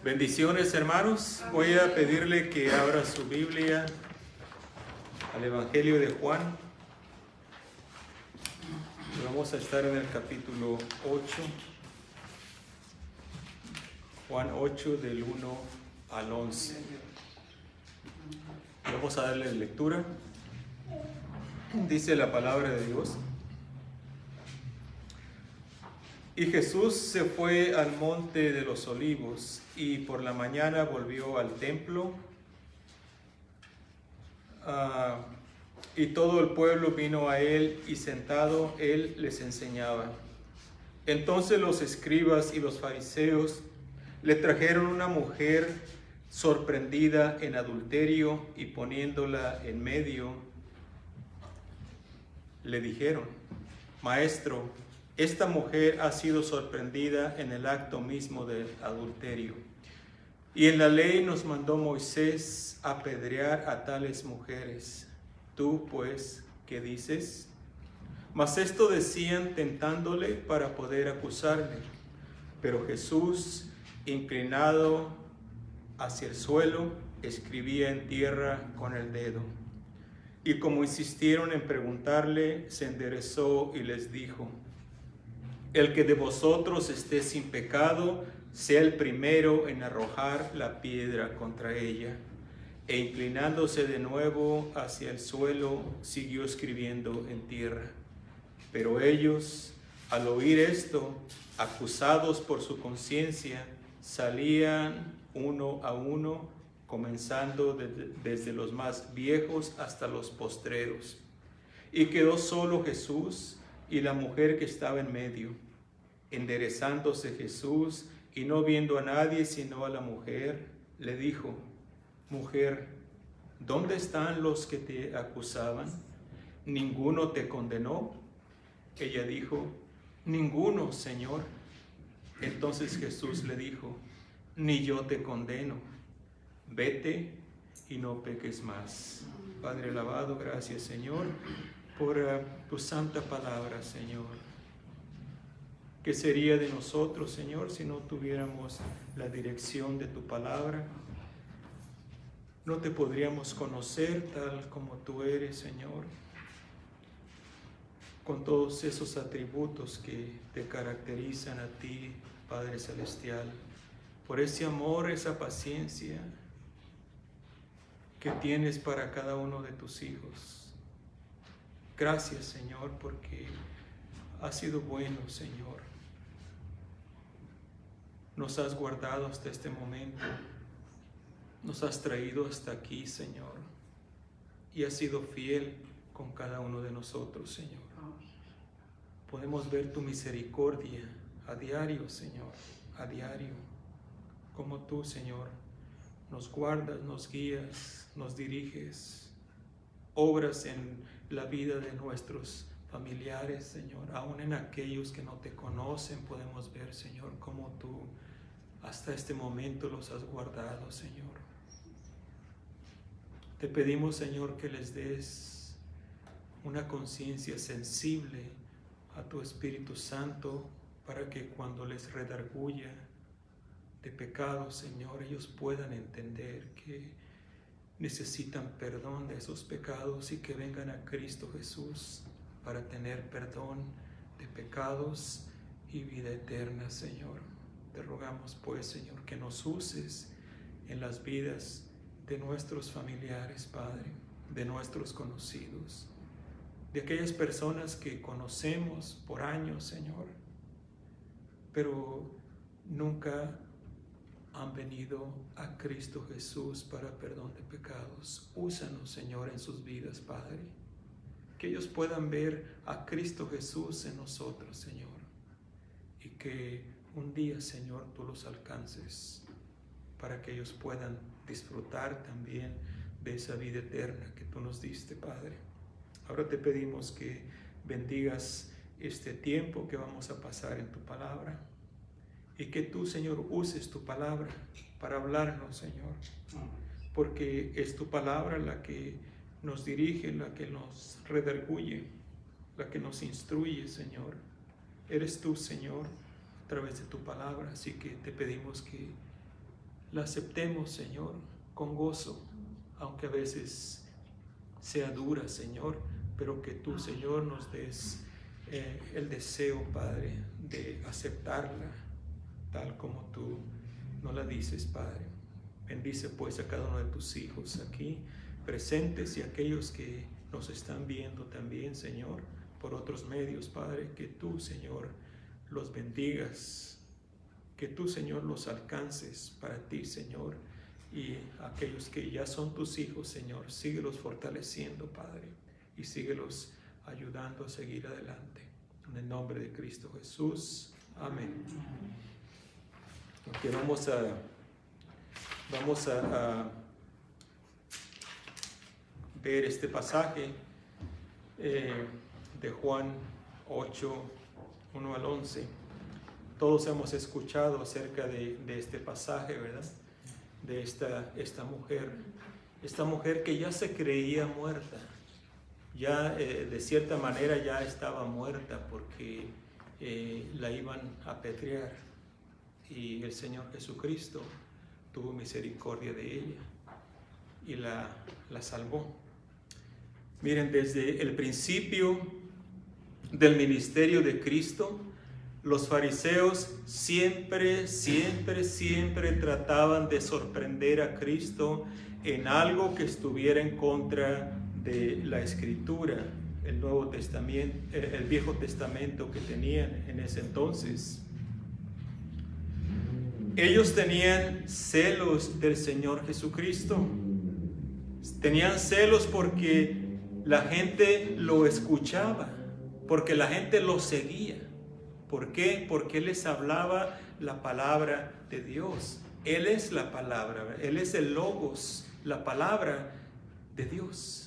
Bendiciones, hermanos. Voy a pedirle que abra su Biblia al Evangelio de Juan. Vamos a estar en el capítulo 8. Juan 8 del 1 al 11. Vamos a darle lectura. Dice la palabra de Dios. Y Jesús se fue al monte de los olivos y por la mañana volvió al templo. Y todo el pueblo vino a él y sentado él les enseñaba. Entonces los escribas y los fariseos le trajeron una mujer sorprendida en adulterio y poniéndola en medio, le dijeron: Maestro, esta mujer ha sido sorprendida en el acto mismo del adulterio. Y en la ley nos mandó Moisés apedrear a tales mujeres. Tú, pues, ¿qué dices? Mas esto decían tentándole para poder acusarle. Pero Jesús, inclinado hacia el suelo, escribía en tierra con el dedo. Y como insistieron en preguntarle, se enderezó y les dijo: El que de vosotros esté sin pecado, sea el primero en arrojar la piedra contra ella. E inclinándose de nuevo hacia el suelo, siguió escribiendo en tierra. Pero ellos, al oír esto, acusados por su conciencia, salían uno a uno, comenzando desde los más viejos hasta los postreros. Y quedó solo Jesús y la mujer que estaba en medio. Enderezándose Jesús y no viendo a nadie sino a la mujer, le dijo: Mujer, ¿dónde están los que te acusaban? ¿Ninguno te condenó? Ella dijo: Ninguno, Señor. Entonces Jesús le dijo: Ni yo te condeno. Vete y no peques más. Padre alabado, gracias, Señor, por tu santa palabra, Señor. ¿Qué sería de nosotros, Señor, si no tuviéramos la dirección de tu palabra? No te podríamos conocer tal como tú eres, Señor, con todos esos atributos que te caracterizan a ti, Padre Celestial, por ese amor, esa paciencia que tienes para cada uno de tus hijos. Gracias, Señor, porque has sido bueno, Señor. Nos has guardado hasta este momento. Nos has traído hasta aquí, Señor. Y has sido fiel con cada uno de nosotros, Señor. Podemos ver tu misericordia a diario, Señor, a diario. Como tú, Señor, nos guardas, nos guías, nos diriges. Obras en la vida de nuestros familiares, Señor. Aún en aquellos que no te conocen, podemos ver, Señor, cómo tú hasta este momento los has guardado, Señor. Te pedimos, Señor, que les des una conciencia sensible a tu Espíritu Santo para que cuando les redarguya de pecado, Señor, ellos puedan entender que necesitan perdón de esos pecados y que vengan a Cristo Jesús para tener perdón de pecados y vida eterna, Señor. Te rogamos pues, Señor, que nos uses en las vidas de nuestros familiares, Padre, de nuestros conocidos, de aquellas personas que conocemos por años, Señor, pero nunca han venido a Cristo Jesús para perdón de pecados. Úsanos, Señor, en sus vidas, Padre, que ellos puedan ver a Cristo Jesús en nosotros, Señor, y que un día, Señor, tú los alcances para que ellos puedan disfrutar también de esa vida eterna que tú nos diste, Padre. Ahora te pedimos que bendigas este tiempo que vamos a pasar en tu palabra y que tú, Señor, uses tu palabra para hablarnos, Señor, porque es tu palabra la que nos dirige, la que nos redarguye, la que nos instruye, Señor. Eres tú, Señor, a través de tu palabra, así que te pedimos que la aceptemos, Señor, con gozo, aunque a veces sea dura, Señor, pero que tú, Señor, nos des el deseo, Padre, de aceptarla tal como tú nos la dices, Padre. Bendice pues a cada uno de tus hijos aquí presentes y aquellos que nos están viendo también, Señor, por otros medios, Padre, que tú, Señor, los bendigas, que tú, Señor, los alcances para ti, Señor, y aquellos que ya son tus hijos, Señor, síguelos fortaleciendo, Padre, y síguelos ayudando a seguir adelante. En el nombre de Cristo Jesús. Amén. Okay, vamos a ver este pasaje de Juan 8, 1 al 11. Todos hemos escuchado acerca de este pasaje, ¿verdad? De esta mujer que ya se creía muerta, ya de cierta manera ya estaba muerta porque la iban a apedrear, y el Señor Jesucristo tuvo misericordia de ella y la salvó. Miren, desde el principio del ministerio de Cristo, los fariseos siempre trataban de sorprender a Cristo en algo que estuviera en contra de la Escritura, el Nuevo Testamento, el Viejo Testamento que tenían en ese entonces. Ellos tenían celos del Señor Jesucristo. Tenían celos porque la gente lo escuchaba, porque la gente lo seguía. ¿Por qué? Porque Él les hablaba la palabra de Dios. Él es la palabra, Él es el Logos, la palabra de Dios.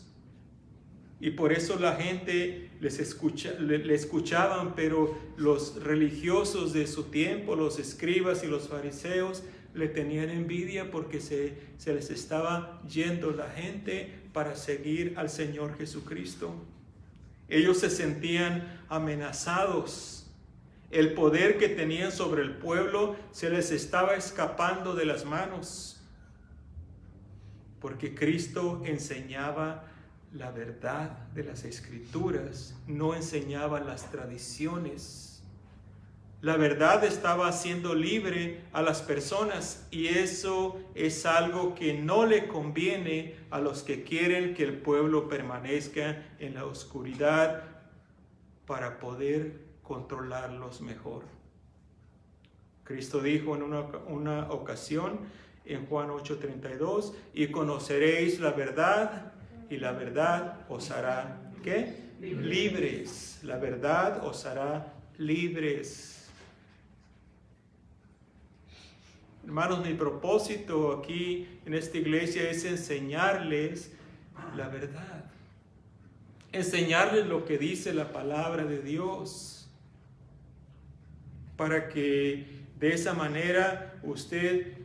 Y por eso la gente le escuchaban, pero los religiosos de su tiempo, los escribas y los fariseos, le tenían envidia porque se les estaba yendo la gente para seguir al Señor Jesucristo. Ellos se sentían amenazados. El poder que tenían sobre el pueblo se les estaba escapando de las manos, porque Cristo enseñaba la verdad de las Escrituras, no enseñaba las tradiciones. La verdad estaba haciendo libre a las personas, y eso es algo que no le conviene a los que quieren que el pueblo permanezca en la oscuridad para poder controlarlos mejor. Cristo dijo en una ocasión en Juan 8:32, y conoceréis la verdad, y la verdad os hará, ¿qué? Libres. La verdad os hará libres. Hermanos, mi propósito aquí en esta iglesia es enseñarles la verdad. Enseñarles lo que dice la palabra de Dios, para que de esa manera usted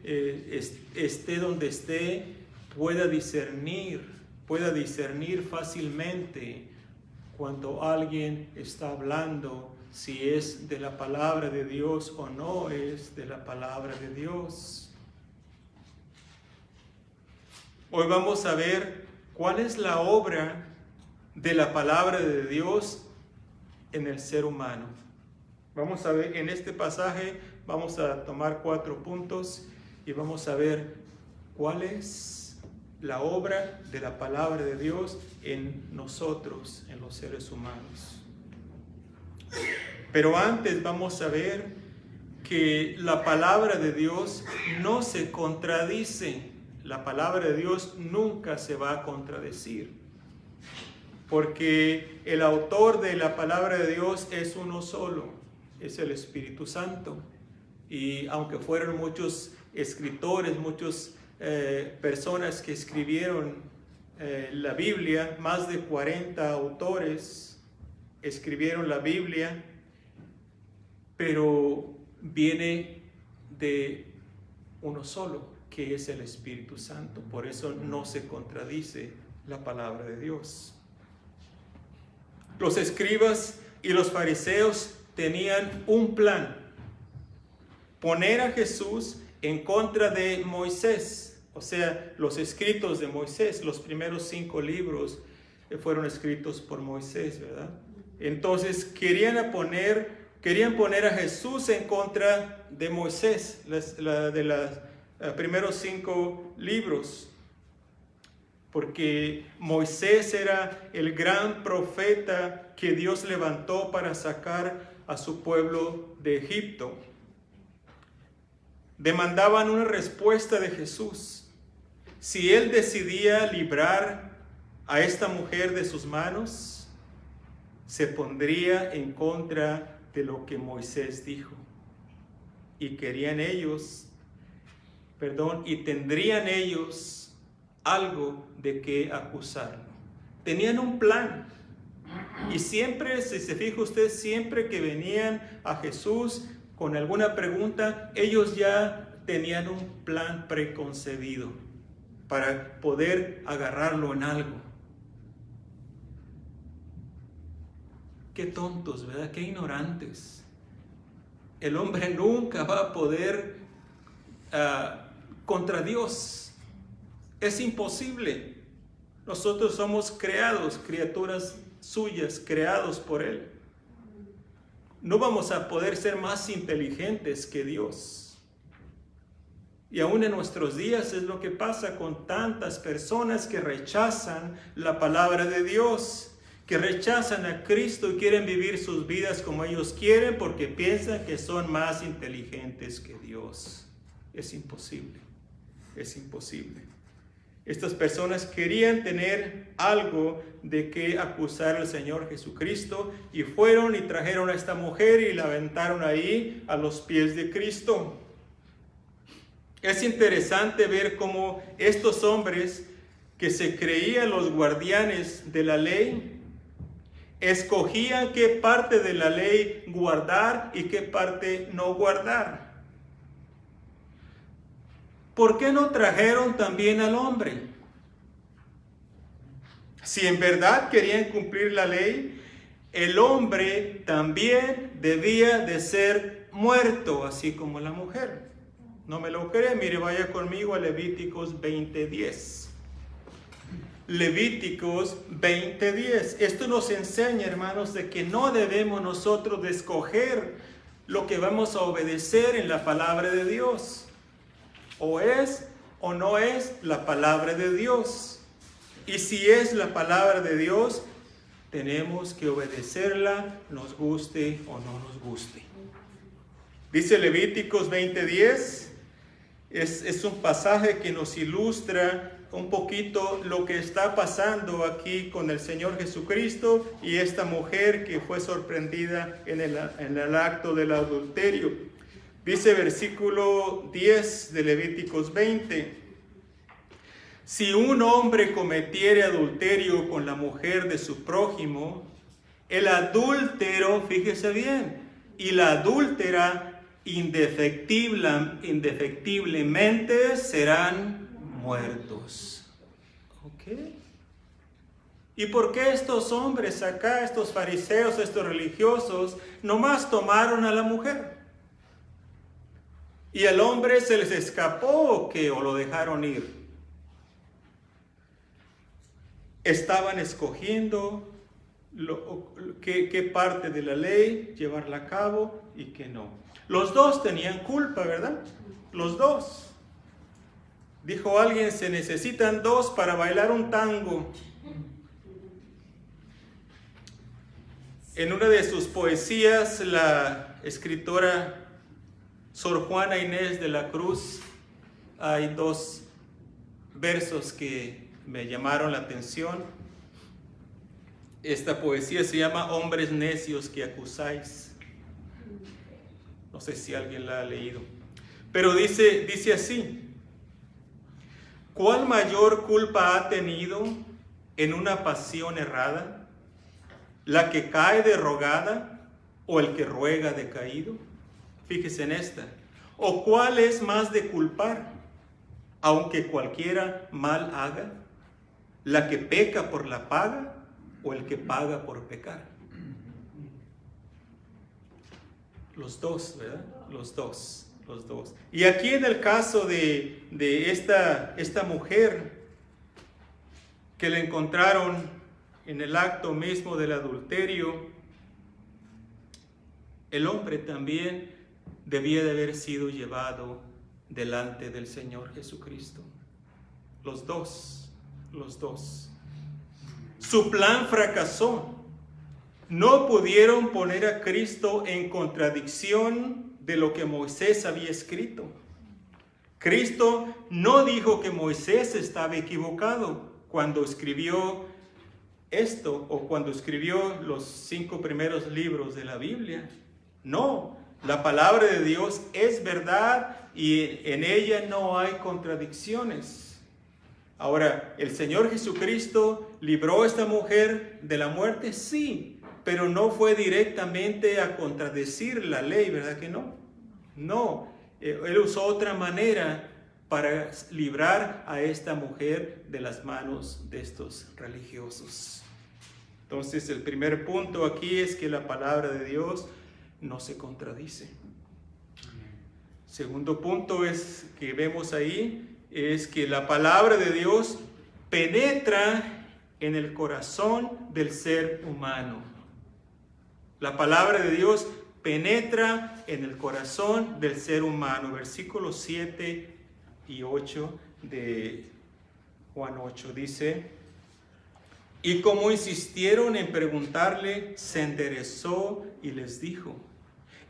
esté donde esté, pueda discernir fácilmente cuando alguien está hablando si es de la palabra de Dios o no es de la palabra de Dios. Hoy vamos a ver cuál es la obra de la palabra de Dios en el ser humano. Vamos a ver en este pasaje, vamos a tomar 4 puntos y vamos a ver cuál es la obra de la palabra de Dios en nosotros, en los seres humanos. Pero antes vamos a ver que la palabra de Dios no se contradice. La palabra de Dios nunca se va a contradecir, porque el autor de la palabra de Dios es uno solo, es el Espíritu Santo. Y aunque fueron muchos escritores, muchas personas que escribieron la Biblia, más de 40 autores escribieron la Biblia, pero viene de uno solo, que es el Espíritu Santo. Por eso no se contradice la palabra de Dios. Los escribas y los fariseos tenían un plan: poner a Jesús en contra de Moisés, o sea, los escritos de Moisés. Los primeros 5 libros fueron escritos por Moisés, ¿verdad? Entonces querían poner a Jesús en contra de Moisés, de los primeros 5 libros, porque Moisés era el gran profeta que Dios levantó para sacar a su pueblo de Egipto. Demandaban una respuesta de Jesús. Si él decidía librar a esta mujer de sus manos, se pondría en contra de lo que Moisés dijo. Y tendrían ellos algo de qué acusarlo. Tenían un plan. Y siempre, si se fija usted, siempre que venían a Jesús con alguna pregunta, ellos ya tenían un plan preconcebido para poder agarrarlo en algo. Qué tontos, ¿verdad? Qué ignorantes. El hombre nunca va a poder contra Dios. Es imposible. Nosotros somos creados, criaturas suyas, creados por Él. No vamos a poder ser más inteligentes que Dios. Y aún en nuestros días es lo que pasa con tantas personas que rechazan la palabra de Dios, que rechazan a Cristo y quieren vivir sus vidas como ellos quieren porque piensan que son más inteligentes que Dios. Es imposible, es imposible. Estas personas querían tener algo de qué acusar al Señor Jesucristo y fueron y trajeron a esta mujer y la aventaron ahí a los pies de Cristo. Es interesante ver cómo estos hombres que se creían los guardianes de la ley, escogían qué parte de la ley guardar y qué parte no guardar. ¿Por qué no trajeron también al hombre? Si en verdad querían cumplir la ley, el hombre también debía de ser muerto, así como la mujer. ¿No me lo cree? Mire, vaya conmigo a Levíticos 20:10. Levíticos 20:10. Esto nos enseña, hermanos, de que no debemos nosotros de escoger lo que vamos a obedecer en la palabra de Dios. O es o no es la palabra de Dios. Y si es la palabra de Dios, tenemos que obedecerla, nos guste o no nos guste. Dice Levíticos 20:10, es un pasaje que nos ilustra un poquito lo que está pasando aquí con el Señor Jesucristo y esta mujer que fue sorprendida en el acto del adulterio. Dice versículo 10 de Levíticos 20: si un hombre cometiere adulterio con la mujer de su prójimo, el adúltero, fíjese bien, y la adúltera indefectiblemente serán muertos. ¿Ok? ¿Y por qué estos hombres acá, estos fariseos, estos religiosos, nomás tomaron a la mujer? ¿Y el hombre se les escapó o qué? ¿O lo dejaron ir? Estaban escogiendo qué parte de la ley llevarla a cabo y qué no. Los dos tenían culpa, ¿verdad? Los dos. Dijo alguien, se necesitan dos para bailar un tango. En una de sus poesías, la escritora Sor Juana Inés de la Cruz, hay dos versos que me llamaron la atención. Esta poesía se llama Hombres necios que acusáis. No sé si alguien la ha leído. Pero dice así: ¿cuál mayor culpa ha tenido en una pasión errada? ¿La que cae derrogada o el que ruega decaído? Fíjese en esta. ¿O cuál es más de culpar, aunque cualquiera mal haga? ¿La que peca por la paga o el que paga por pecar? Los dos, ¿verdad? Los dos. Y aquí en el caso de esta mujer que le encontraron en el acto mismo del adulterio, el hombre también debía de haber sido llevado delante del Señor Jesucristo. Los dos. Su plan fracasó. No pudieron poner a Cristo en contradicción de lo que Moisés había escrito. Cristo no dijo que Moisés estaba equivocado cuando escribió esto o cuando escribió los 5 primeros libros de la Biblia. No, la palabra de Dios es verdad y en ella no hay contradicciones. Ahora, ¿el Señor Jesucristo libró a esta mujer de la muerte? Sí, pero no fue directamente a contradecir la ley, ¿verdad que no? No, Él usó otra manera para librar a esta mujer de las manos de estos religiosos. Entonces, el primer punto aquí es que la palabra de Dios no se contradice. Segundo punto es que vemos ahí es que la palabra de Dios penetra en el corazón del ser humano. La palabra de Dios penetra en el corazón del ser humano. Versículos 7 y 8 de Juan 8 dice: y como insistieron en preguntarle, se enderezó y les dijo: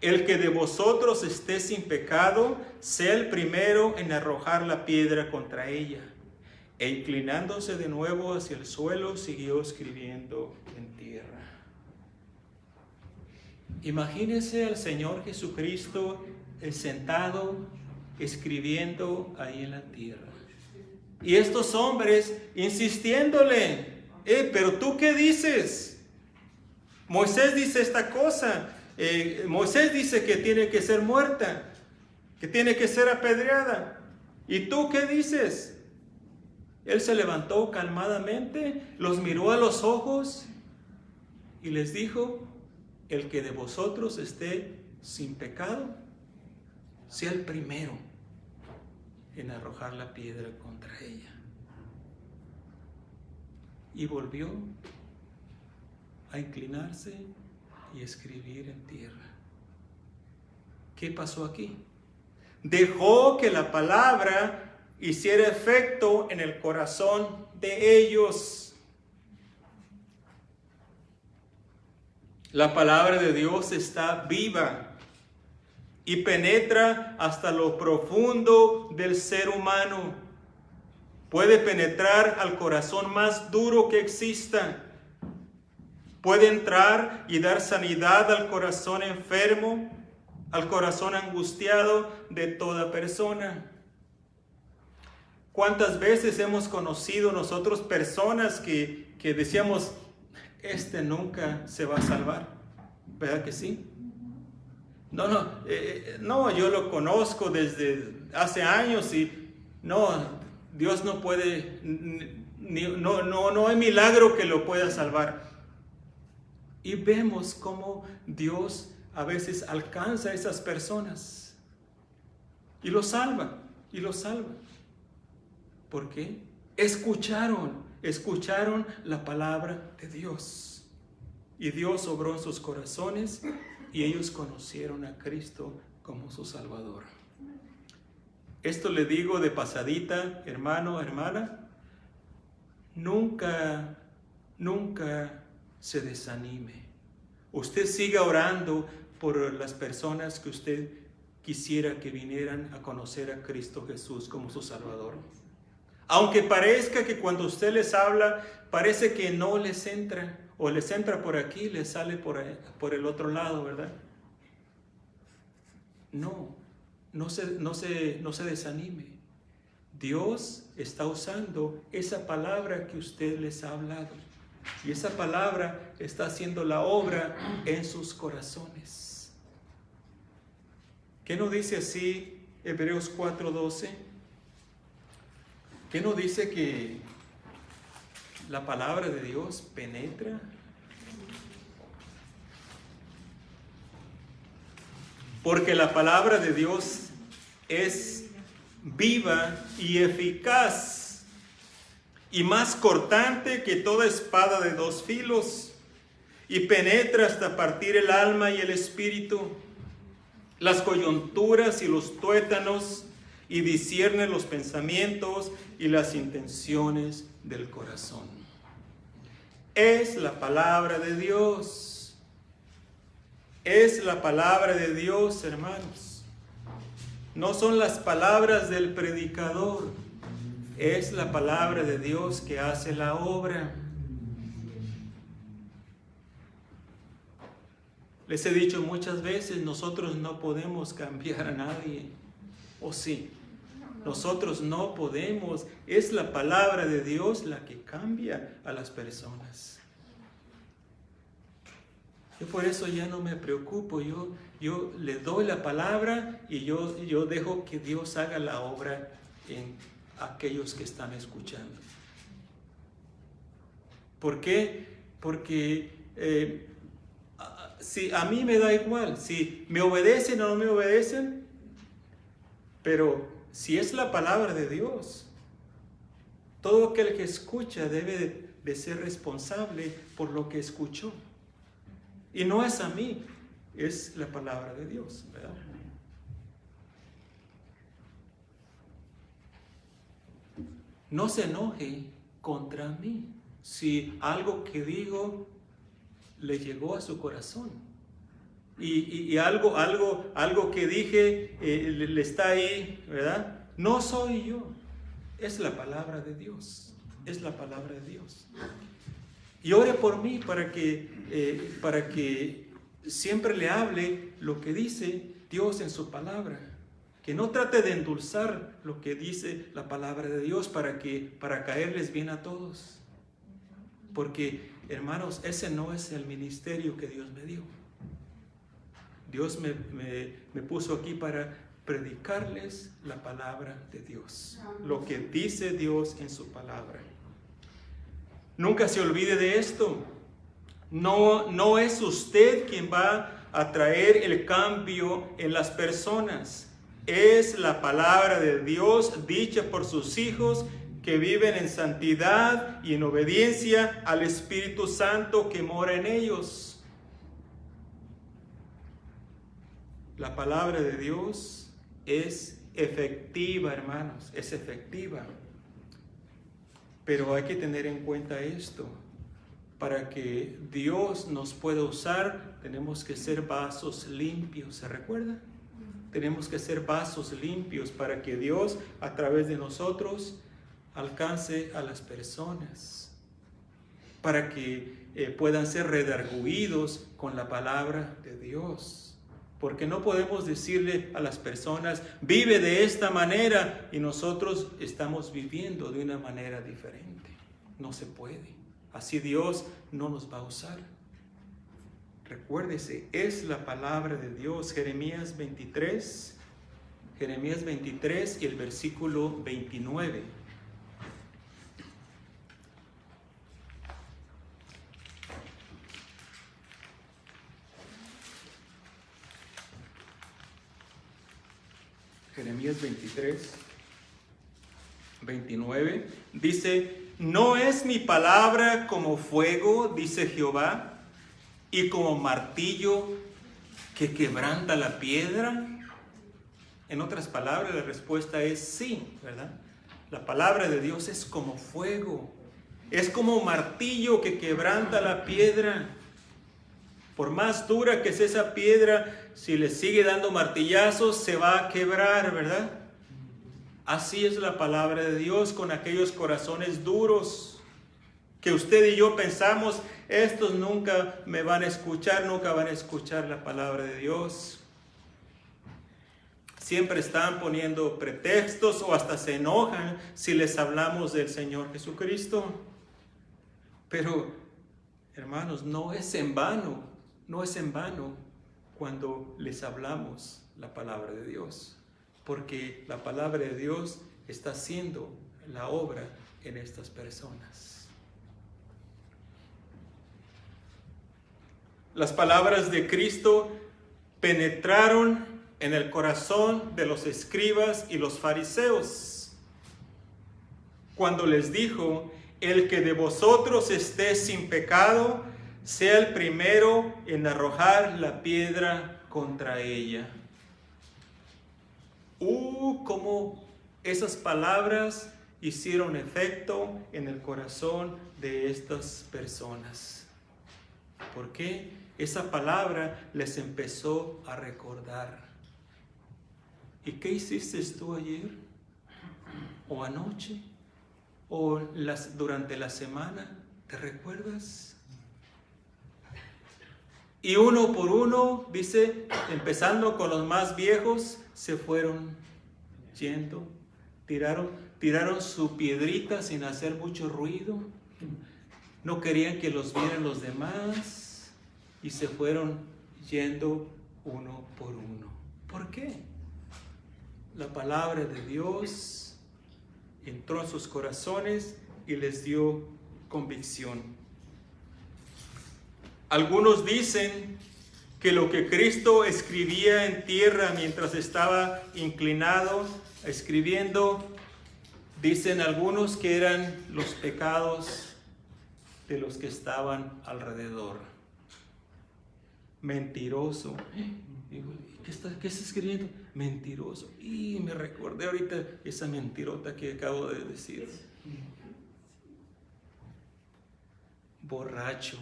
el que de vosotros esté sin pecado, sea el primero en arrojar la piedra contra ella. E inclinándose de nuevo hacia el suelo, siguió escribiendo en tierra. Imagínense al Señor Jesucristo sentado, escribiendo ahí en la tierra. Y estos hombres insistiéndole: pero ¿tú qué dices? Moisés dice esta cosa. Moisés dice que tiene que ser muerta, que tiene que ser apedreada. ¿Y tú qué dices? Él se levantó calmadamente, los miró a los ojos y les dijo: el que de vosotros esté sin pecado, sea el primero en arrojar la piedra contra ella. Y volvió a inclinarse y escribir en tierra. ¿Qué pasó aquí? Dejó que la palabra hiciera efecto en el corazón de ellos. La palabra de Dios está viva y penetra hasta lo profundo del ser humano. Puede penetrar al corazón más duro que exista. Puede entrar y dar sanidad al corazón enfermo, al corazón angustiado de toda persona. ¿Cuántas veces hemos conocido nosotros personas que decíamos: este nunca se va a salvar? ¿Verdad que sí? No, yo lo conozco desde hace años y no, Dios no puede, no hay milagro que lo pueda salvar. Y vemos cómo Dios a veces alcanza a esas personas y los salva, ¿Por qué? Escucharon la palabra de Dios. Y Dios obró en sus corazones y ellos conocieron a Cristo como su Salvador. Esto le digo de pasadita, hermano, hermana, nunca se desanime. Usted siga orando por las personas que usted quisiera que vinieran a conocer a Cristo Jesús como su Salvador. Aunque parezca que cuando usted les habla, parece que no les entra, o les entra por aquí y les sale por el otro lado, ¿verdad? No se desanime. Dios está usando esa palabra que usted les ha hablado. Y esa palabra está haciendo la obra en sus corazones. ¿Qué nos dice así Hebreos 4:12? ¿Qué nos dice que la palabra de Dios penetra? Porque la palabra de Dios es viva y eficaz y más cortante que toda espada de dos filos, y penetra hasta partir el alma y el espíritu, las coyunturas y los tuétanos, y discierne los pensamientos y las intenciones del corazón. Es la palabra de Dios. Es la palabra de Dios, hermanos. No son las palabras del predicador. Es la palabra de Dios que hace la obra. Les he dicho muchas veces, nosotros no podemos cambiar a nadie. ¿O sí? Nosotros no podemos. Es la palabra de Dios la que cambia a las personas. Yo por eso ya no me preocupo. Yo le doy la palabra y yo dejo que Dios haga la obra en aquellos que están escuchando. ¿Por qué? Porque si a mí me da igual, si me obedecen o no me obedecen, pero si es la palabra de Dios, todo aquel que escucha debe de ser responsable por lo que escuchó. Y no es a mí, es la palabra de Dios, ¿verdad? No se enoje contra mí si algo que digo le llegó a su corazón. Y algo que dije le está ahí, ¿verdad? No soy yo, es la palabra de Dios, es la palabra de Dios. Y ore por mí para que siempre le hable lo que dice Dios en su palabra. Que no trate de endulzar lo que dice la palabra de Dios para caerles bien a todos. Porque, hermanos, ese no es el ministerio que Dios me dio. Dios me puso aquí para predicarles la palabra de Dios. Lo que dice Dios en su palabra. Nunca se olvide de esto. No es usted quien va a traer el cambio en las personas. Es la palabra de Dios dicha por sus hijos que viven en santidad y en obediencia al Espíritu Santo que mora en ellos. La palabra de Dios es efectiva, hermanos, es efectiva. Pero hay que tener en cuenta esto. Para que Dios nos pueda usar, tenemos que ser vasos limpios, ¿se recuerda? Tenemos que ser vasos limpios para que Dios, a través de nosotros, alcance a las personas. Para que puedan ser redarguidos con la palabra de Dios. Porque no podemos decirle a las personas, vive de esta manera, y nosotros estamos viviendo de una manera diferente. No se puede. Así Dios no nos va a usar. Recuérdese, es la palabra de Dios. Jeremías 23 y el versículo 29. Jeremías 23, 29, dice: ¿no es mi palabra como fuego, dice Jehová, y como martillo que quebranta la piedra? En otras palabras, la respuesta es sí, ¿verdad? La palabra de Dios es como fuego, es como martillo que quebranta la piedra. Por más dura que sea esa piedra, si le sigue dando martillazos, se va a quebrar, ¿verdad? Así es la palabra de Dios con aquellos corazones duros que usted y yo pensamos, estos nunca me van a escuchar, nunca van a escuchar la palabra de Dios. Siempre están poniendo pretextos o hasta se enojan si les hablamos del Señor Jesucristo. Pero, hermanos, no es en vano cuando les hablamos la palabra de Dios. Porque la palabra de Dios está haciendo la obra en estas personas. Las palabras de Cristo penetraron en el corazón de los escribas y los fariseos, cuando les dijo: el que de vosotros esté sin pecado, sea el primero en arrojar la piedra contra ella. Cómo esas palabras hicieron efecto en el corazón de estas personas. ¿Por qué? Esa palabra les empezó a recordar. ¿Y qué hiciste tú ayer? ¿O anoche? ¿O durante la semana? ¿Te recuerdas? Y uno por uno, dice, empezando con los más viejos, se fueron yendo. Tiraron su piedrita sin hacer mucho ruido. No querían que los vieran los demás. Y se fueron yendo uno por uno. ¿Por qué? La palabra de Dios entró en sus corazones y les dio convicción. Algunos dicen que lo que Cristo escribía en tierra mientras estaba inclinado, escribiendo, dicen algunos que eran los pecados de los que estaban alrededor. Mentiroso. ¿Qué está escribiendo? Mentiroso. Y me recordé ahorita esa mentirota que acabo de decir. Borracho.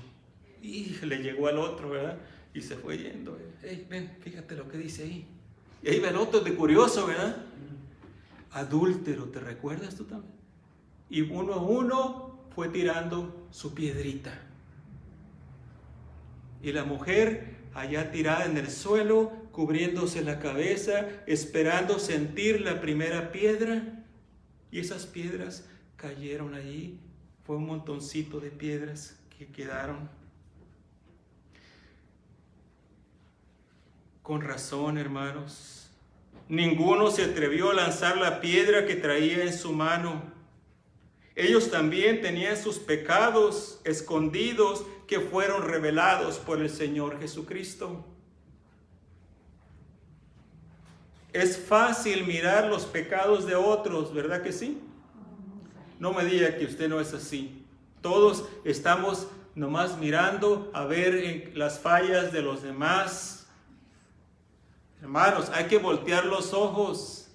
Y le llegó al otro, ¿verdad? Y se fue yendo. Hey, ven, fíjate lo que dice ahí. Y ahí va el otro de curioso, ¿verdad? Adúltero, ¿te recuerdas tú también? Y uno a uno fue tirando su piedrita. Y la mujer allá tirada en el suelo, cubriéndose la cabeza, esperando sentir la primera piedra. Y esas piedras cayeron allí. Fue un montoncito de piedras que quedaron. Con razón, hermanos. Ninguno se atrevió a lanzar la piedra que traía en su mano. Ellos también tenían sus pecados escondidos que fueron revelados por el Señor Jesucristo. Es fácil mirar los pecados de otros, ¿verdad que sí? No me diga que usted no es así. Todos estamos nomás mirando a ver las fallas de los demás. Hermanos, hay que voltear los ojos.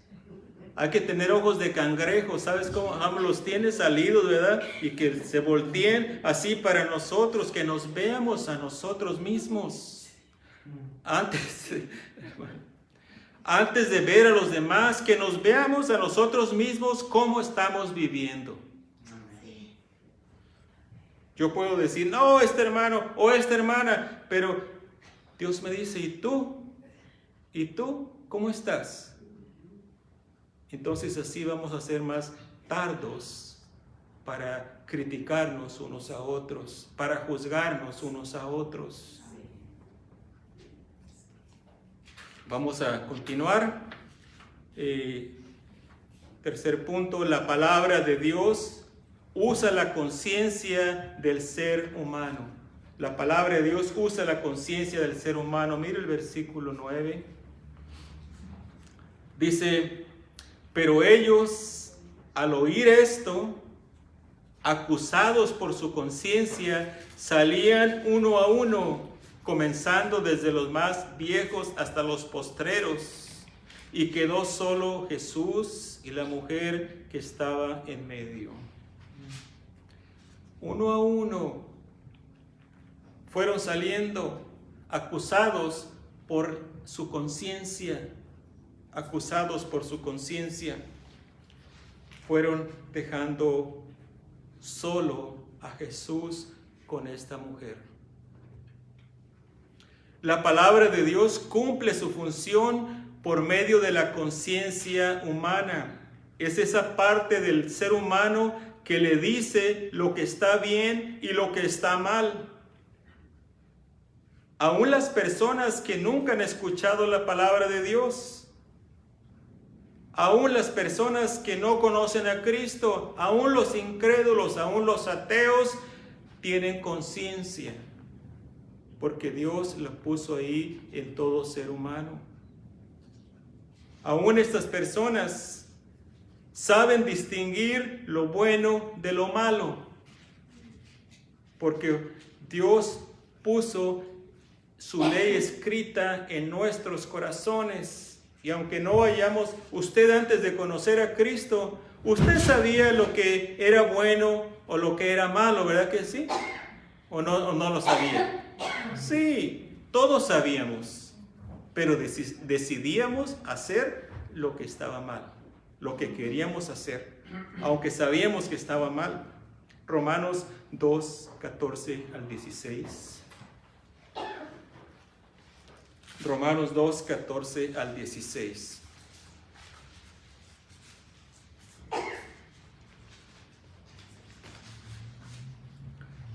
Hay que tener ojos de cangrejo. ¿Sabes cómo los tiene salidos, verdad? Y que se volteen así para nosotros, que nos veamos a nosotros mismos. Antes de ver a los demás, que nos veamos a nosotros mismos cómo estamos viviendo. Yo puedo decir, no, este hermano o esta hermana, pero Dios me dice, ¿y tú? ¿Y tú cómo estás? Entonces así vamos a ser más tardos para criticarnos unos a otros, para juzgarnos unos a otros. Vamos a continuar. Tercer punto, la palabra de Dios usa la conciencia del ser humano. La palabra de Dios usa la conciencia del ser humano. Mire el versículo 9. Dice, pero ellos al oír esto, acusados por su conciencia, salían uno a uno, comenzando desde los más viejos hasta los postreros, y quedó solo Jesús y la mujer que estaba en medio. Uno a uno fueron saliendo acusados por su conciencia, acusados por su conciencia. Fueron dejando solo a Jesús con esta mujer. La palabra de Dios cumple su función por medio de la conciencia humana. Es esa parte del ser humano que le dice lo que está bien y lo que está mal. Aún las personas que nunca han escuchado la palabra de Dios, aún las personas que no conocen a Cristo, aún los incrédulos, aún los ateos, tienen conciencia, porque Dios la puso ahí en todo ser humano. Aún estas personas saben distinguir lo bueno de lo malo, porque Dios puso su ley escrita en nuestros corazones. Y aunque no hayamos, usted antes de conocer a Cristo, usted sabía lo que era bueno o lo que era malo, ¿verdad que sí? ¿O no lo sabía? Sí, todos sabíamos, pero decidíamos hacer lo que estaba mal, lo que queríamos hacer, aunque sabíamos que estaba mal. Romanos 2, 14 al 16. Romanos 2, 14 al 16.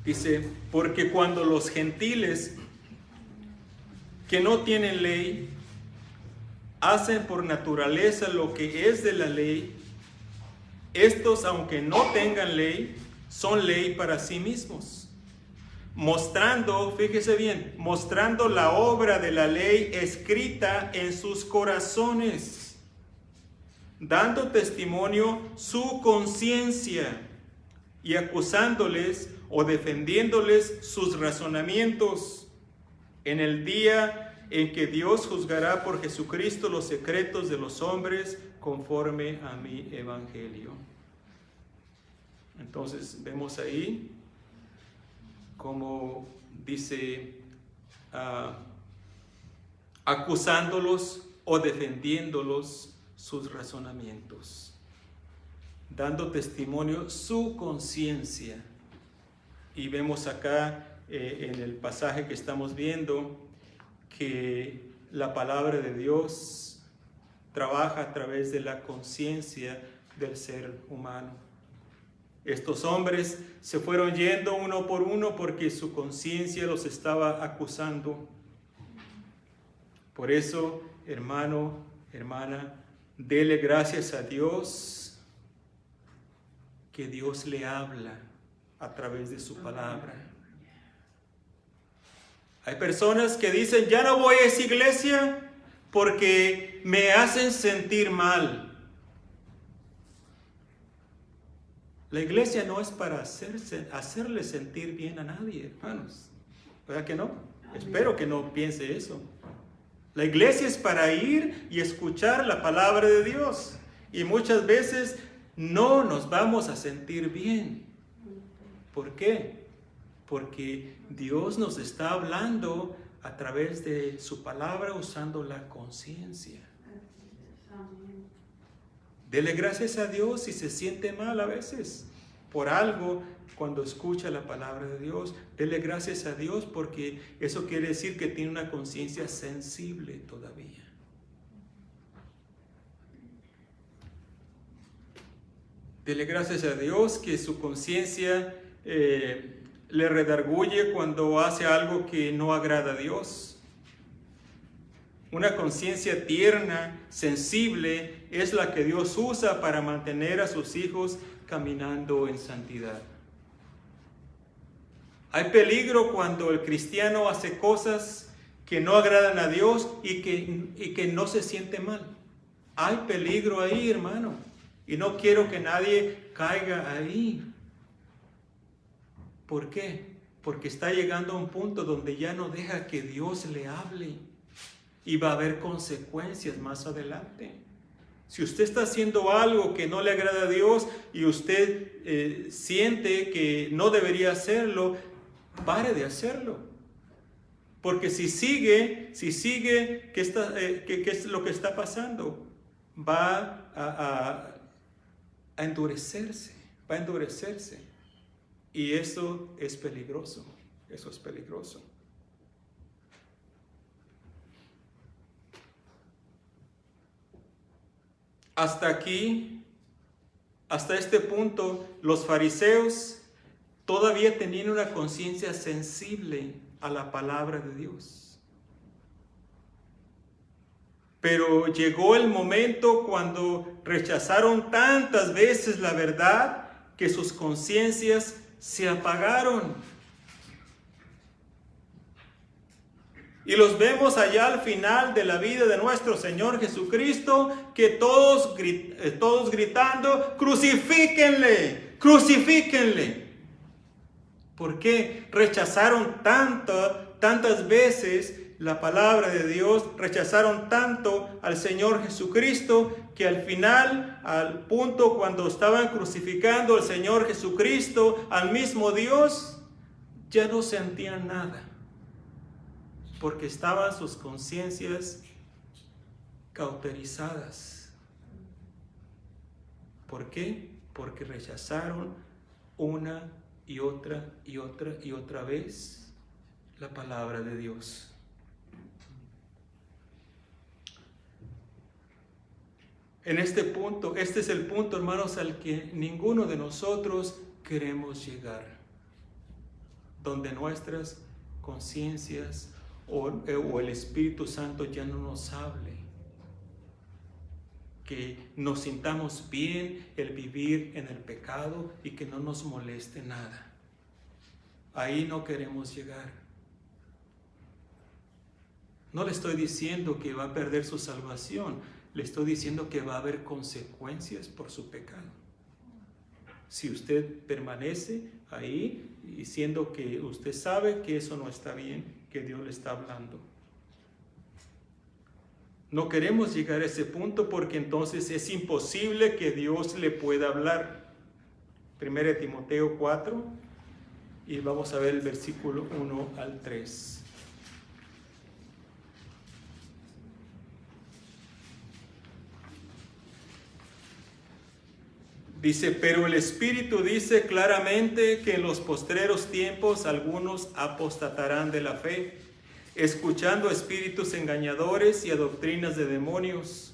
Dice, porque cuando los gentiles que no tienen ley hacen por naturaleza lo que es de la ley, estos, aunque no tengan ley, son ley para sí mismos. Mostrando, fíjese bien, mostrando la obra de la ley escrita en sus corazones, dando testimonio su conciencia y acusándoles o defendiéndoles sus razonamientos en el día en que Dios juzgará por Jesucristo los secretos de los hombres conforme a mi evangelio. Entonces vemos ahí como dice, acusándolos o defendiéndolos sus razonamientos, dando testimonio su conciencia. Y vemos acá en el pasaje que estamos viendo que la palabra de Dios trabaja a través de la conciencia del ser humano. Estos hombres se fueron yendo uno por uno porque su conciencia los estaba acusando. Por eso, hermano, hermana, dele gracias a Dios que Dios le habla a través de su palabra. Hay personas que dicen, ya no voy a esa iglesia porque me hacen sentir mal. La iglesia no es para hacerle sentir bien a nadie, hermanos. ¿Verdad que no? Espero que no piense eso. La iglesia es para ir y escuchar la palabra de Dios. Y muchas veces no nos vamos a sentir bien. ¿Por qué? Porque Dios nos está hablando a través de su palabra usando la conciencia. Dele gracias a Dios si se siente mal a veces por algo cuando escucha la palabra de Dios. Dele gracias a Dios porque eso quiere decir que tiene una conciencia sensible todavía. Dele gracias a Dios que su conciencia le redarguye cuando hace algo que no agrada a Dios. Una conciencia tierna, sensible, es la que Dios usa para mantener a sus hijos caminando en santidad. Hay peligro cuando el cristiano hace cosas que no agradan a Dios y que no se siente mal. Hay peligro ahí, hermano. Y no quiero que nadie caiga ahí. ¿Por qué? Porque está llegando a un punto donde ya no deja que Dios le hable. Y va a haber consecuencias más adelante. Si usted está haciendo algo que no le agrada a Dios y usted siente que no debería hacerlo, pare de hacerlo. Porque si sigue, ¿qué es lo que está pasando? Va a endurecerse, va a endurecerse. Y eso es peligroso, eso es peligroso. Hasta aquí, hasta este punto, los fariseos todavía tenían una conciencia sensible a la palabra de Dios. Pero llegó el momento cuando rechazaron tantas veces la verdad que sus conciencias se apagaron. Y los vemos allá al final de la vida de nuestro Señor Jesucristo, que todos gritando, crucifíquenle, crucifíquenle. ¿Por qué? Rechazaron tantas veces la palabra de Dios, rechazaron tanto al Señor Jesucristo, que al final, al punto cuando estaban crucificando al Señor Jesucristo, al mismo Dios, ya no sentían nada. Porque estaban sus conciencias cauterizadas. ¿Por qué? Porque rechazaron una y otra y otra y otra vez la palabra de Dios. En este punto, este es el punto, hermanos, al que ninguno de nosotros queremos llegar. Donde nuestras conciencias o el Espíritu Santo ya no nos hable, que nos sintamos bien el vivir en el pecado y que no nos moleste nada. Ahí no queremos llegar. No le estoy diciendo que va a perder su salvación, le estoy diciendo que va a haber consecuencias por su pecado. Si usted permanece ahí diciendo que usted sabe que eso no está bien, que Dios le está hablando. No queremos llegar a ese punto porque entonces es imposible que Dios le pueda hablar. 1 Timoteo 4 y vamos a ver el versículo 1 al 3. Dice, pero el Espíritu dice claramente que en los postreros tiempos algunos apostatarán de la fe, escuchando espíritus engañadores y a doctrinas de demonios,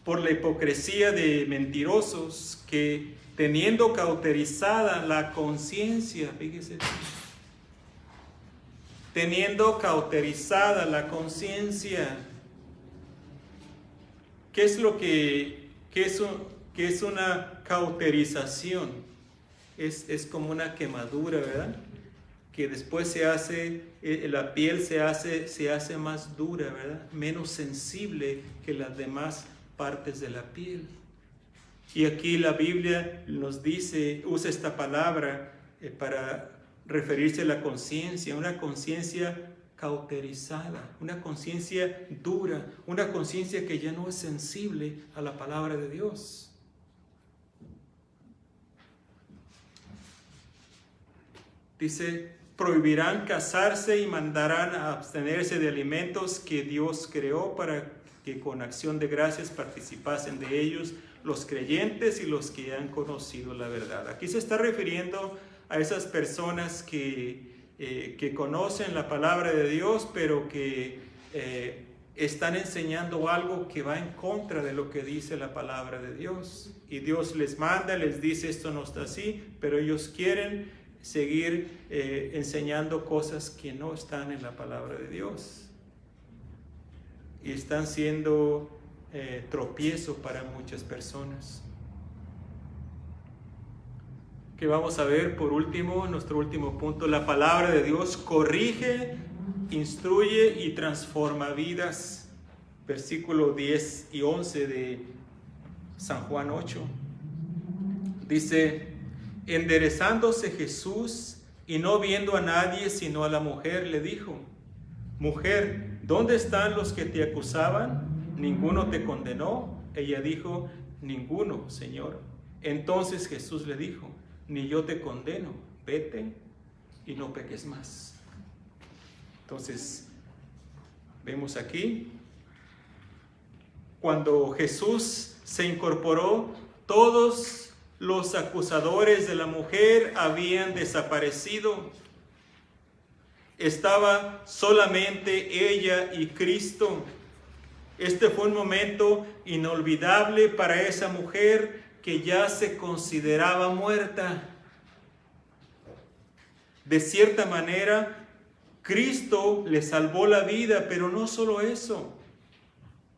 por la hipocresía de mentirosos que teniendo cauterizada la conciencia, fíjese, teniendo cauterizada la conciencia, ¿qué es lo que es una cauterización? Es como una quemadura, ¿verdad? Que después se hace, la piel se hace más dura, ¿verdad? Menos sensible que las demás partes de la piel. Y aquí la Biblia nos dice, usa esta palabra para referirse a la conciencia, una conciencia cauterizada, una conciencia dura, una conciencia que ya no es sensible a la palabra de Dios. Dice, prohibirán casarse y mandarán a abstenerse de alimentos que Dios creó para que con acción de gracias participasen de ellos los creyentes y los que han conocido la verdad. Aquí se está refiriendo a esas personas que conocen la palabra de Dios, pero que están enseñando algo que va en contra de lo que dice la palabra de Dios. Y Dios les manda, les dice esto no está así, pero ellos quieren seguir enseñando cosas que no están en la palabra de Dios. Y están siendo tropiezo para muchas personas. Que vamos a ver por último, nuestro último punto, la palabra de Dios corrige, instruye y transforma vidas. versículo 10 y 11 de San Juan 8. Dice, enderezándose Jesús y no viendo a nadie sino a la mujer, le dijo, mujer, ¿dónde están los que te acusaban? ¿Ninguno te condenó? Ella dijo, ninguno, Señor. Entonces Jesús le dijo, ni yo te condeno, vete y no peques más. Entonces, vemos aquí, cuando Jesús se incorporó, todos los acusadores de la mujer habían desaparecido. Estaba solamente ella y Cristo. Este fue un momento inolvidable para esa mujer que ya se consideraba muerta. De cierta manera, Cristo le salvó la vida, pero no solo eso.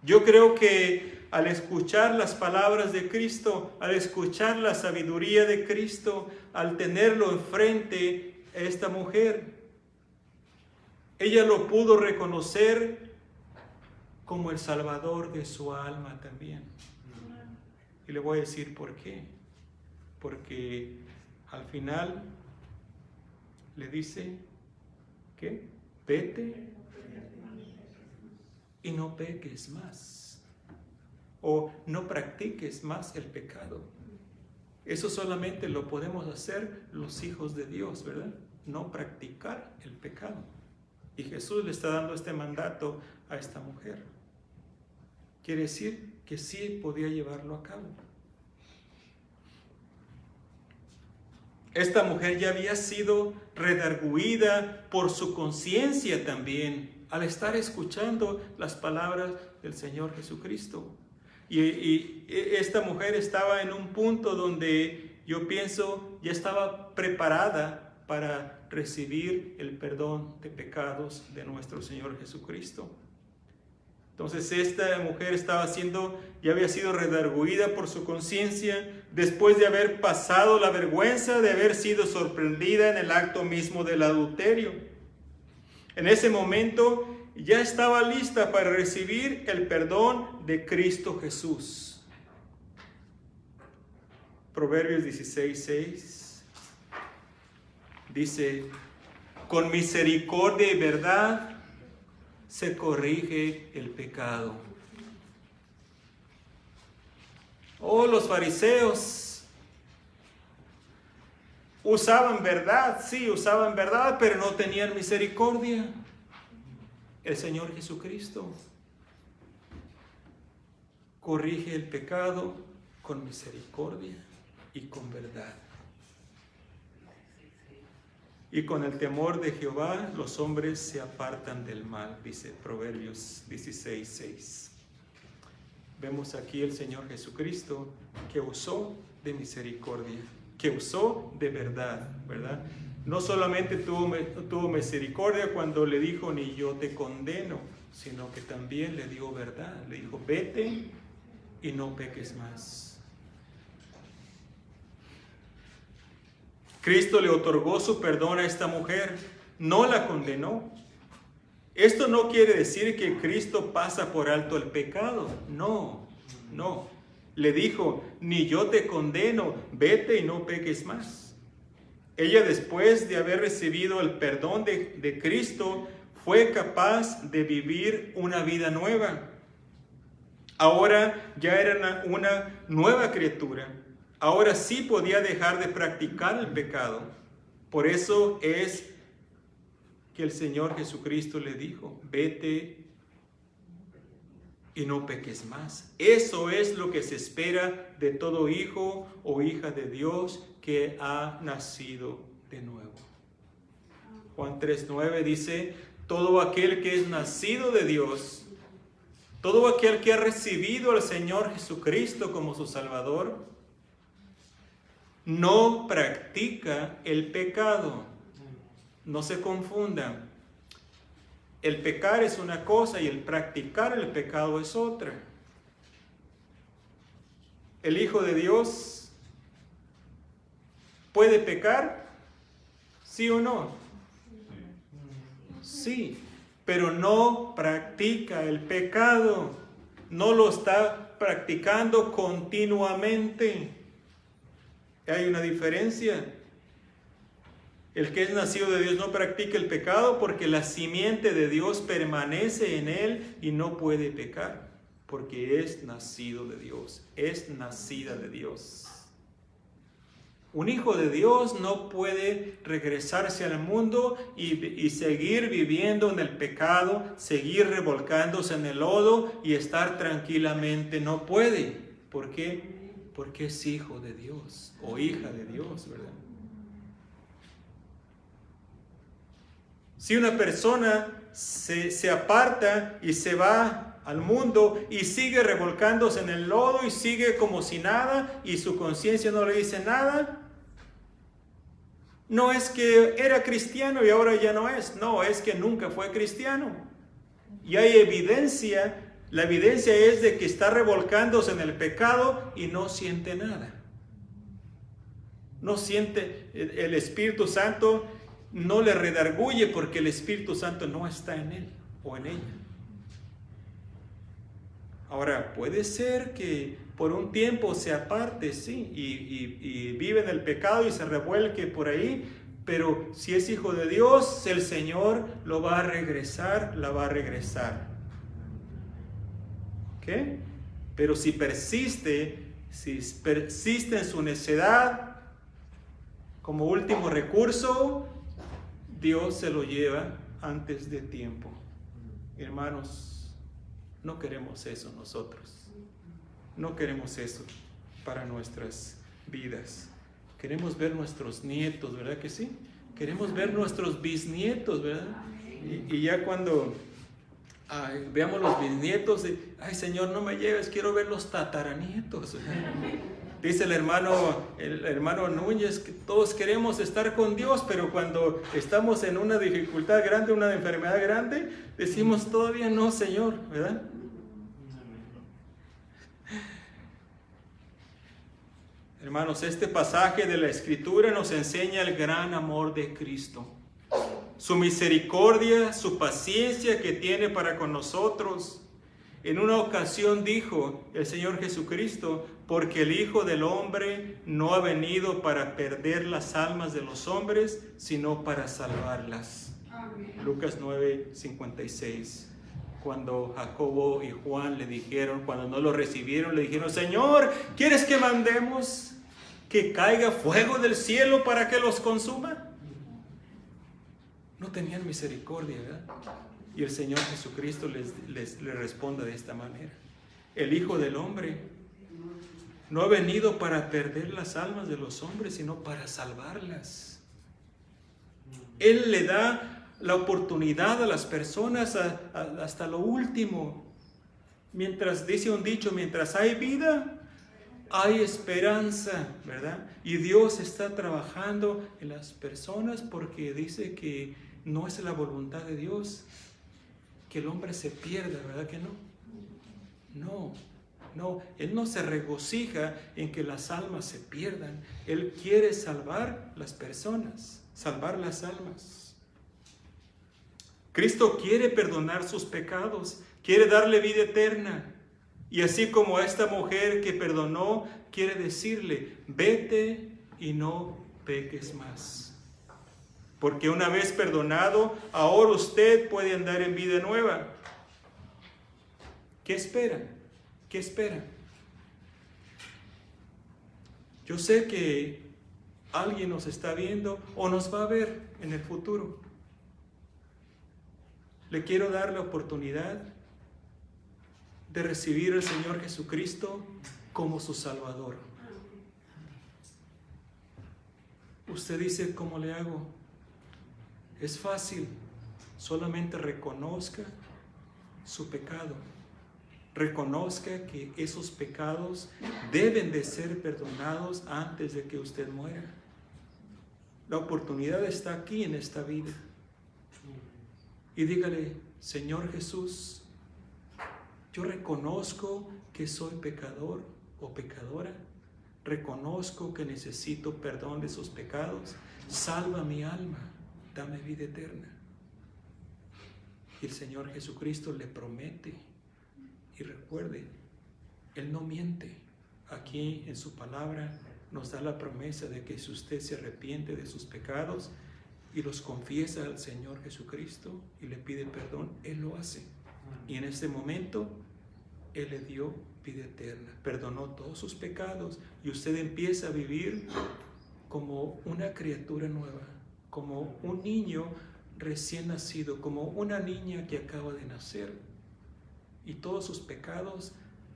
Yo creo que al escuchar las palabras de Cristo, al escuchar la sabiduría de Cristo, al tenerlo enfrente a esta mujer, ella lo pudo reconocer como el Salvador de su alma también. Y le voy a decir por qué. Porque al final le dice que vete y no peques más. O no practiques más el pecado. Eso solamente lo podemos hacer los hijos de Dios, ¿verdad? No practicar el pecado. Y Jesús le está dando este mandato a esta mujer. Quiere decir que sí podía llevarlo a cabo. Esta mujer ya había sido redarguida por su conciencia también al estar escuchando las palabras del Señor Jesucristo. Y esta mujer estaba en un punto donde yo pienso ya estaba preparada para recibir el perdón de pecados de nuestro Señor Jesucristo. Entonces esta mujer ya había sido redarguida por su conciencia después de haber pasado la vergüenza de haber sido sorprendida en el acto mismo del adulterio. En ese momento ya estaba lista para recibir el perdón de Cristo Jesús. Proverbios 16:6 dice, con misericordia y verdad se corrige el pecado. Oh, los fariseos usaban verdad, sí, usaban verdad, pero no tenían misericordia. El Señor Jesucristo corrige el pecado con misericordia y con verdad. Y con el temor de Jehová los hombres se apartan del mal, dice Proverbios 16:6. Vemos aquí el Señor Jesucristo que usó de misericordia, que usó de verdad, ¿verdad? No solamente tuvo misericordia cuando le dijo, ni yo te condeno, sino que también le dio verdad. Le dijo, vete y no peques más. Cristo le otorgó su perdón a esta mujer, no la condenó. Esto no quiere decir que Cristo pasa por alto el pecado. No. Le dijo, ni yo te condeno, vete y no peques más. Ella, después de haber recibido el perdón de Cristo, fue capaz de vivir una vida nueva. Ahora ya era una nueva criatura. Ahora sí podía dejar de practicar el pecado. Por eso es que el Señor Jesucristo le dijo, vete y no peques más. Eso es lo que se espera de todo hijo o hija de Dios que ha nacido de nuevo. Juan 3:9 dice, todo aquel que es nacido de Dios, todo aquel que ha recibido al Señor Jesucristo como su Salvador, no practica el pecado. No se confundan. El pecar es una cosa y el practicar el pecado es otra. ¿El Hijo de Dios puede pecar? ¿Sí o no? Sí, pero no practica el pecado. no lo está practicando continuamente. Hay una diferencia. El que es nacido de Dios no practica el pecado porque la simiente de Dios permanece en él y no puede pecar, porque es nacido de Dios, es nacida de Dios. Un hijo de Dios no puede regresarse al mundo y seguir viviendo en el pecado, seguir revolcándose en el lodo y estar tranquilamente. No puede. ¿Por qué? Porque es hijo de Dios o hija de Dios, ¿verdad? Si una persona se aparta y se va al mundo y sigue revolcándose en el lodo y sigue como si nada y su conciencia no le dice nada, no es que era cristiano y ahora ya no es. No, es que nunca fue cristiano. Y hay evidencia. La evidencia es de que está revolcándose en el pecado y no siente nada. No siente, el Espíritu Santo no le redarguye porque el Espíritu Santo no está en él o en ella. Ahora, puede ser que por un tiempo se aparte, sí, y vive en el pecado y se revuelque por ahí, pero si es hijo de Dios, el Señor lo va a regresar, la va a regresar. ¿Ok? Pero si persiste en su necedad, como último recurso, Dios se lo lleva antes de tiempo. Hermanos, no queremos eso nosotros. No queremos eso para nuestras vidas. Queremos ver nuestros nietos, ¿verdad que sí? Queremos ver nuestros bisnietos, ¿verdad? Y ya cuando veamos los bisnietos, ay Señor, no me lleves, quiero ver los tataranietos. Dice el hermano Núñez que todos queremos estar con Dios, pero cuando estamos en una dificultad grande, una enfermedad grande, decimos todavía no, Señor, ¿verdad? Hermanos, este pasaje de la Escritura nos enseña el gran amor de Cristo, su misericordia, su paciencia que tiene para con nosotros. En una ocasión dijo el Señor Jesucristo, porque el Hijo del Hombre no ha venido para perder las almas de los hombres, sino para salvarlas. Amén. Lucas 9:56. Cuando Jacobo y Juan le dijeron, cuando no lo recibieron, le dijeron, Señor, ¿quieres que mandemos que caiga fuego del cielo para que los consuma? No tenían misericordia, ¿verdad? Y el Señor Jesucristo les responde de esta manera. El Hijo del Hombre no ha venido para perder las almas de los hombres, sino para salvarlas. Él le da la oportunidad a las personas hasta lo último. Mientras, dice un dicho, mientras hay vida, hay esperanza, ¿verdad? Y Dios está trabajando en las personas porque dice que no es la voluntad de Dios que el hombre se pierda, ¿verdad que no? No, Él no se regocija en que las almas se pierdan. Él quiere salvar las personas, salvar las almas. Cristo quiere perdonar sus pecados, quiere darle vida eterna. Y así como a esta mujer que perdonó, quiere decirle, vete y no peques más. Porque una vez perdonado, ahora usted puede andar en vida nueva. ¿Qué espera? ¿Qué espera? Yo sé que alguien nos está viendo o nos va a ver en el futuro. Le quiero dar la oportunidad de recibir al Señor Jesucristo como su Salvador. Usted dice, ¿cómo le hago? Es fácil, solamente reconozca su pecado. Reconozca que esos pecados deben de ser perdonados antes de que usted muera. La oportunidad está aquí en esta vida. Y dígale, Señor Jesús, yo reconozco que soy pecador o pecadora. Reconozco que necesito perdón de sus pecados. Salva mi alma, dame vida eterna. Y el Señor Jesucristo le promete Y recuerde, Él no miente. Aquí en su palabra nos da la promesa de que si usted se arrepiente de sus pecados y los confiesa al Señor Jesucristo y le pide perdón, Él lo hace. Y en ese momento, Él le dio vida eterna, perdonó todos sus pecados y usted empieza a vivir como una criatura nueva, como un niño recién nacido, como una niña que acaba de nacer. Y todos sus pecados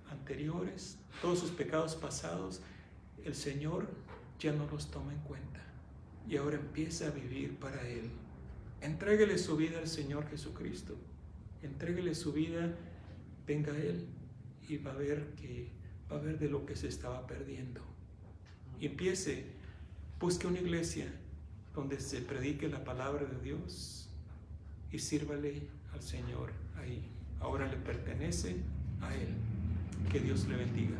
anteriores, todos sus pecados pasados, el Señor ya no los toma en cuenta. Y ahora empieza a vivir para Él. Entréguele su vida al Señor Jesucristo. Entréguele su vida, venga a Él y va a ver de lo que se estaba perdiendo. Y busque una iglesia donde se predique la palabra de Dios y sírvale al Señor ahí. Ahora le pertenece a Él. Que Dios le bendiga.